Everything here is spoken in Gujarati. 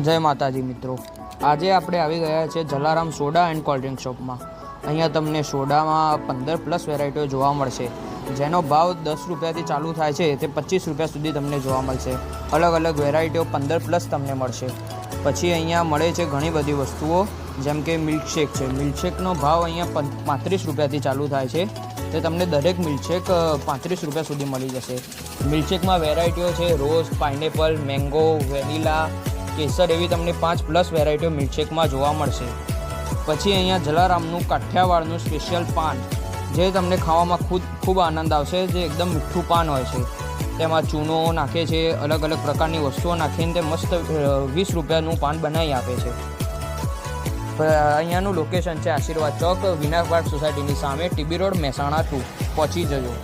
જય માતાજી મિત્રો, આજે આપણે આવી ગયા છે Jalaram soda and cold drink શોપમાં। અહીંયા તમને સોડામાં 15+ વેરાયટીઓ જોવા મળશે, જેનો ભાવ 10 રૂપિયાથી ચાલુ થાય છે તે 25 રૂપિયા સુધી તમને જોવા મળશે। અલગ અલગ વેરાયટીઓ 15+ તમને મળશે। પછી અહીંયા મળે છે ઘણી બધી વસ્તુઓ, જેમ કે મિલ્કશેક છે। મિલ્કશેકનો ભાવ અહીંયા 35 રૂપિયાથી ચાલુ થાય છે, તે તમને દરેક મિલ્કશેક 35 રૂપિયા સુધી મળી જશે। મિલ્કશેકમાં વેરાયટીઓ છે રોઝ, પાઇનેપલ, મેંગો, વેનીલા, કેસર, એવી તમને 5+ વેરાયટીઓ મિલ્કશેકમાં જોવા મળશે। પછી અહીંયા જલારામનું કાઠિયાવાડનું સ્પેશિયલ પાન, જે તમને ખાવામાં ખૂબ આનંદ આવશે, જે એકદમ મીઠું પાન હોય છે। તેમાં ચૂનો નાખે છે, અલગ અલગ પ્રકારની વસ્તુઓ નાખીને તે મસ્ત 20 રૂપિયાનું પાન બનાવી આપે છે। અહીંયાનું લોકેશન છે આશીર્વાદ ચોક, વિનાયક પાર્ક સોસાયટીની સામે, ટીબી રોડ, મહેસાણા 2। પહોંચી જજો।